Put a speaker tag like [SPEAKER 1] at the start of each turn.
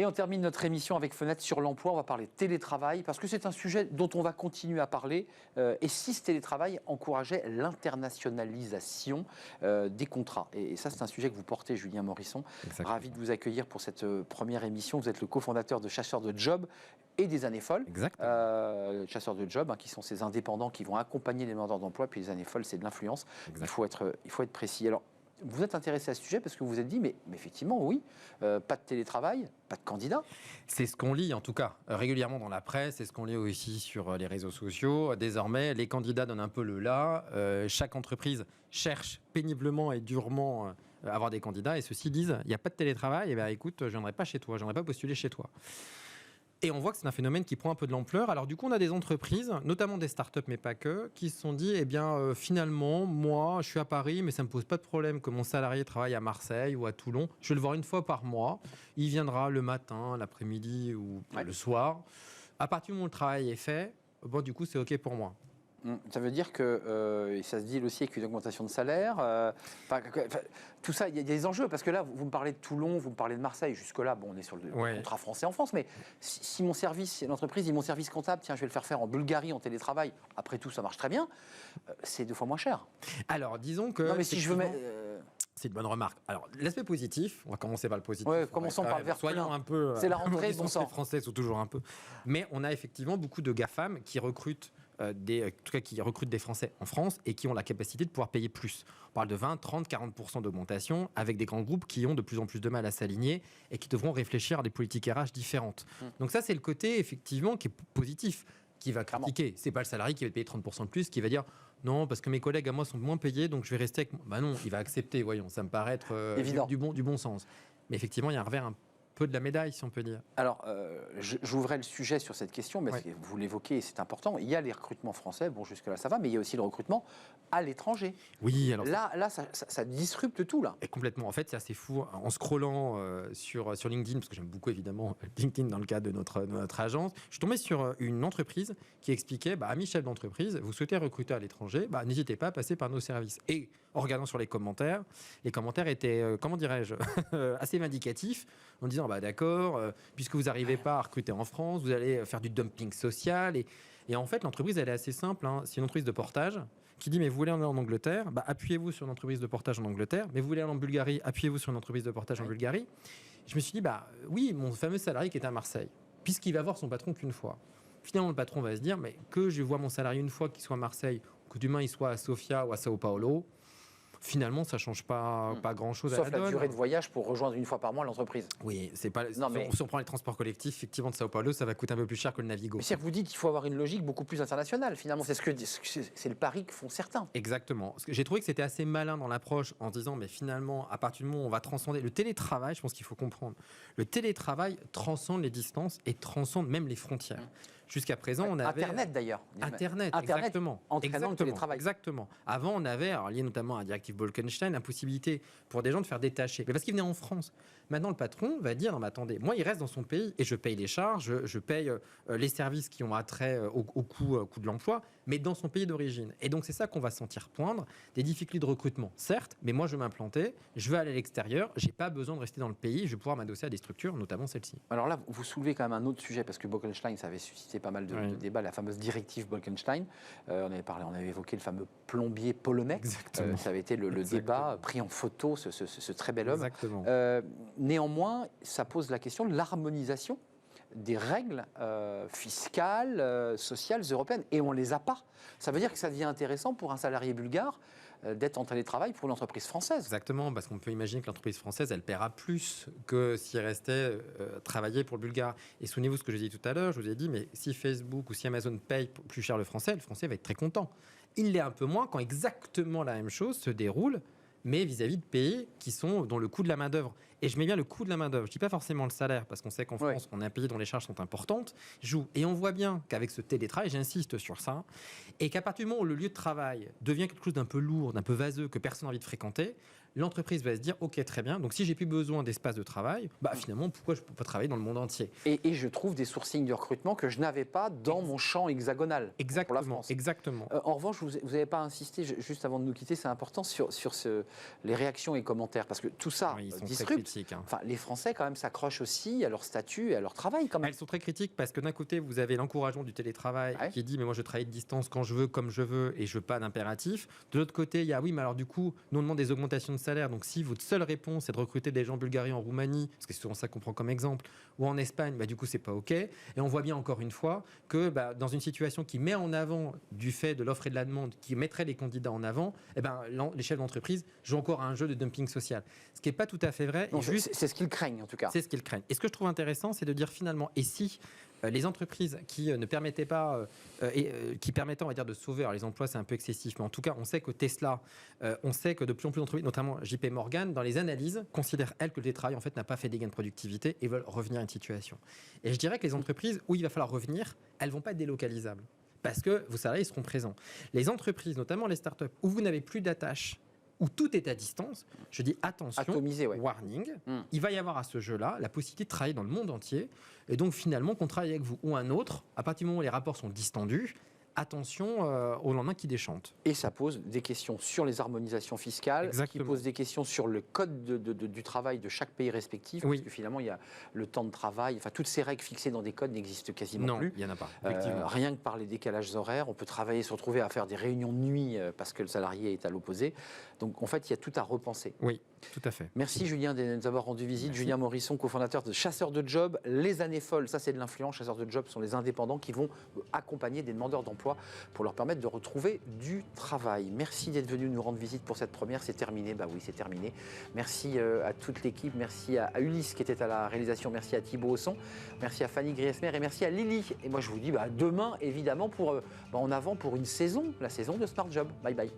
[SPEAKER 1] Et on termine notre émission avec Fenêtre sur l'emploi. On va parler télétravail parce que c'est un sujet dont on va continuer à parler. Et si ce télétravail encourageait l'internationalisation des contrats. Et ça, c'est un sujet que vous portez, Julien Morisson.
[SPEAKER 2] Exactement.
[SPEAKER 1] Ravi de vous accueillir pour cette première émission. Vous êtes le cofondateur de Chasseurs de Jobs et des Années Folles. Chasseurs de Jobs, qui sont ces indépendants qui vont accompagner les demandeurs d'emploi. Puis les Années Folles, c'est de l'influence. Il faut être précis. Alors, vous êtes intéressé à ce sujet parce que vous vous êtes dit, mais effectivement, oui, pas de télétravail, pas de candidat.
[SPEAKER 2] C'est ce qu'on lit, en tout cas, régulièrement dans la presse, c'est ce qu'on lit aussi sur les réseaux sociaux. Désormais, les candidats donnent un peu le là. Chaque entreprise cherche péniblement et durement à avoir des candidats. Et ceux-ci disent, il n'y a pas de télétravail, et bien écoute, je ne viendrai pas chez toi, je ne viendrai pas postuler chez toi. Et on voit que c'est un phénomène qui prend un peu de l'ampleur. Alors du coup, on a des entreprises, notamment des startups, mais pas que, qui se sont dit, eh bien, finalement, moi, je suis à Paris, mais ça ne me pose pas de problème que mon salarié travaille à Marseille ou à Toulon. Je vais le voir une fois par mois. Il viendra le matin, l'après-midi ou le soir. À partir du moment où le travail est fait, bon, du coup, c'est OK pour moi.
[SPEAKER 1] Ça veut dire que ça se dit aussi avec une augmentation de salaire. Tout ça, il y a des enjeux. Parce que là, vous me parlez de Toulon, vous me parlez de Marseille. Jusque-là, bon, on est sur le contrat français en France. Mais si mon service, l'entreprise, mon service comptable, tiens, je vais le faire en Bulgarie en télétravail. Après tout, ça marche très bien. C'est 2 fois moins cher.
[SPEAKER 2] Alors, disons que...
[SPEAKER 1] Non, mais si je veux...
[SPEAKER 2] C'est une bonne remarque. Alors, l'aspect positif, on va commencer par le positif.
[SPEAKER 1] Ouais, commençons par le vert.
[SPEAKER 2] Soyons un peu...
[SPEAKER 1] C'est la rentrée, bon sang.
[SPEAKER 2] Les Français sont toujours un peu... Mais on a effectivement beaucoup de GAFAM qui recrutent qui recrutent des Français en France et qui ont la capacité de pouvoir payer plus. On parle de 20, 30, 40% d'augmentation avec des grands groupes qui ont de plus en plus de mal à s'aligner et qui devront réfléchir à des politiques RH différentes. Donc ça, c'est le côté, effectivement, qui est positif, qui va critiquer. C'est pas le salarié qui va payer 30% de plus, qui va dire non, parce que mes collègues à moi sont moins payés, donc je vais rester avec moi. Bah non, il va accepter, voyons, ça me paraît être du bon sens. Mais effectivement, il y a un revers un peu de la médaille, si on peut dire.
[SPEAKER 1] Alors, j'ouvrais le sujet sur cette question, mais vous l'évoquez et c'est important. Il y a les recrutements français, bon, jusque-là ça va, mais il y a aussi le recrutement à l'étranger.
[SPEAKER 2] Oui, alors...
[SPEAKER 1] Là ça disrupte tout, là.
[SPEAKER 2] Et complètement. En fait, c'est assez fou. En scrollant sur LinkedIn, parce que j'aime beaucoup, évidemment, LinkedIn dans le cadre de notre agence, je suis tombé sur une entreprise qui expliquait, amis chefs d'entreprise, vous souhaitez recruter à l'étranger, n'hésitez pas à passer par nos services. Et en regardant sur les commentaires étaient, comment dirais-je, assez vindicatifs, en disant, d'accord, puisque vous n'arrivez pas à recruter en France, vous allez faire du dumping social. Et en fait, l'entreprise, elle est assez simple. C'est une entreprise de portage qui dit, mais vous voulez aller en Angleterre, appuyez-vous sur une entreprise de portage en Angleterre. Mais vous voulez aller en Bulgarie, appuyez-vous sur une entreprise de portage en Bulgarie. Je me suis dit, oui, mon fameux salarié qui est à Marseille, puisqu'il va voir son patron qu'une fois. Finalement, le patron va se dire, mais que je vois mon salarié une fois qu'il soit à Marseille, que demain il soit à Sofia ou à Sao Paulo, finalement, ça ne change pas grand-chose à la donne.
[SPEAKER 1] Sauf la durée de voyage pour rejoindre une fois par mois l'entreprise.
[SPEAKER 2] Oui, c'est pas... Si on prend les transports collectifs, effectivement, de Sao Paulo, ça va coûter un peu plus cher que le Navigo.
[SPEAKER 1] Mais c'est que vous dites qu'il faut avoir une logique beaucoup plus internationale, finalement. C'est le pari que font certains.
[SPEAKER 2] Exactement. J'ai trouvé que c'était assez malin dans l'approche en disant, mais finalement, à partir du moment où on va transcender... Le télétravail, je pense qu'il faut comprendre. Le télétravail transcende les distances et transcende même les frontières. Jusqu'à présent, on avait...
[SPEAKER 1] Internet, d'ailleurs.
[SPEAKER 2] Internet, exactement.
[SPEAKER 1] Entraînant le télétravail.
[SPEAKER 2] Exactement. Avant, on avait, lié notamment à la directive Bolkestein, la possibilité pour des gens de faire détacher. Mais parce qu'ils venaient en France. Maintenant, le patron va dire, non mais attendez, moi, il reste dans son pays et je paye les charges, je paye les services qui ont attrait au coût de l'emploi, mais dans son pays d'origine. Et donc, c'est ça qu'on va sentir poindre. Des difficultés de recrutement, certes, mais moi, je veux m'implanter, je veux aller à l'extérieur, j'ai pas besoin de rester dans le pays, je vais pouvoir m'adosser à des structures, notamment celle-ci.
[SPEAKER 1] Alors là, vous soulevez quand même un autre sujet, parce que Bolkestein, ça avait suscité pas mal de débats, la fameuse directive Bolkestein. On avait évoqué le fameux plombier polonais. Ça avait été le débat, pris en photo, ce très bel homme. Néanmoins, ça pose la question de l'harmonisation des règles fiscales, sociales européennes, et on ne les a pas. Ça veut dire que ça devient intéressant pour un salarié bulgare d'être en télétravail pour l'entreprise française.
[SPEAKER 2] Exactement, parce qu'on peut imaginer que l'entreprise française, elle paiera plus que s'il restait travailler pour le bulgare. Et souvenez-vous ce que je dis tout à l'heure, je vous ai dit, mais si Facebook ou si Amazon paye plus cher le français va être très content. Il l'est un peu moins quand exactement la même chose se déroule, mais vis-à-vis de pays qui sont dans le coût de la main-d'œuvre. Et je mets bien le coût de la main-d'œuvre. Je ne dis pas forcément le salaire, parce qu'on sait qu'en France, on est un pays dont les charges sont importantes, joue. Et on voit bien qu'avec ce télétravail, j'insiste sur ça, et qu'à partir du moment où le lieu de travail devient quelque chose d'un peu lourd, d'un peu vaseux, que personne n'a envie de fréquenter, l'entreprise va se dire, ok, très bien, donc si j'ai plus besoin d'espace de travail, finalement, pourquoi je ne peux pas travailler dans le monde entier?
[SPEAKER 1] Et je trouve des sourcings de recrutement que je n'avais pas dans mon champ hexagonal pour la France.
[SPEAKER 2] Exactement.
[SPEAKER 1] En revanche, vous n'avez pas insisté, juste avant de nous quitter, c'est important, sur les réactions et commentaires, parce que tout ça
[SPEAKER 2] Ils sont
[SPEAKER 1] disrupte.
[SPEAKER 2] très critiques.
[SPEAKER 1] Enfin, les Français, quand même, s'accrochent aussi à leur statut et à leur travail, quand même.
[SPEAKER 2] Elles sont très critiques parce que d'un côté, vous avez l'encouragement du télétravail qui dit, mais moi, je travaille de distance quand je veux, comme je veux, et je veux pas d'impératif. De l'autre côté, il y a, oui, mais alors du coup, nous, on demande des augmentations de salaire. Donc, si votre seule réponse est de recruter des gens en Bulgarie, en Roumanie, parce que c'est souvent ça qu'on prend comme exemple, ou en Espagne, du coup, c'est pas OK. Et on voit bien, encore une fois, que dans une situation qui met en avant, du fait de l'offre et de la demande, qui mettrait les candidats en avant, les chefs d'entreprise jouent encore à un jeu de dumping social. Ce qui n'est pas tout à fait vrai.
[SPEAKER 1] C'est ce qu'ils craignent, en tout cas.
[SPEAKER 2] C'est ce qu'ils craignent. Et ce que je trouve intéressant, c'est de dire finalement, et si les entreprises qui ne permettaient pas, qui permettaient, on va dire, de sauver, alors les emplois, c'est un peu excessif, mais en tout cas, on sait que Tesla, on sait que de plus en plus d'entreprises, notamment JP Morgan, dans les analyses, considèrent, elles, que le télétravail, en fait, n'a pas fait des gains de productivité et veulent revenir à une situation. Et je dirais que les entreprises où il va falloir revenir, elles ne vont pas être délocalisables. Parce que vos salariés seront présents. Les entreprises, notamment les startups, où vous n'avez plus d'attache, où tout est à distance, je dis attention,
[SPEAKER 1] atomisé,
[SPEAKER 2] warning, il va y avoir à ce jeu-là la possibilité de travailler dans le monde entier, et donc finalement qu'on travaille avec vous ou un autre, à partir du moment où les rapports sont distendus, attention au lendemain qui déchante.
[SPEAKER 1] Et ça pose des questions sur les harmonisations fiscales, qui pose des questions sur le code du travail de chaque pays respectif, parce que finalement, il y a le temps de travail, enfin, toutes ces règles fixées dans des codes n'existent quasiment plus.
[SPEAKER 2] Non, il n'y en a pas.
[SPEAKER 1] Rien que par les décalages horaires, on peut travailler, se retrouver à faire des réunions de nuit parce que le salarié est à l'opposé. Donc, en fait, il y a tout à repenser.
[SPEAKER 2] Oui, tout à fait.
[SPEAKER 1] Merci Julien de nous avoir rendu visite. Merci. Julien Morisson, cofondateur de Chasseurs de Jobs. Les années folles, ça c'est de l'influence. Chasseurs de Jobs sont les indépendants qui vont accompagner des demandeurs d'emploi pour leur permettre de retrouver du travail. Merci d'être venu nous rendre visite pour cette première. C'est terminé. Oui, c'est terminé. Merci à toute l'équipe. Merci à Ulysse qui était à la réalisation. Merci à Thibaut Ausson. Merci à Fanny Griesmer et merci à Lily. Et moi je vous dis demain évidemment en avant pour une saison, la saison de Smart Job. Bye bye.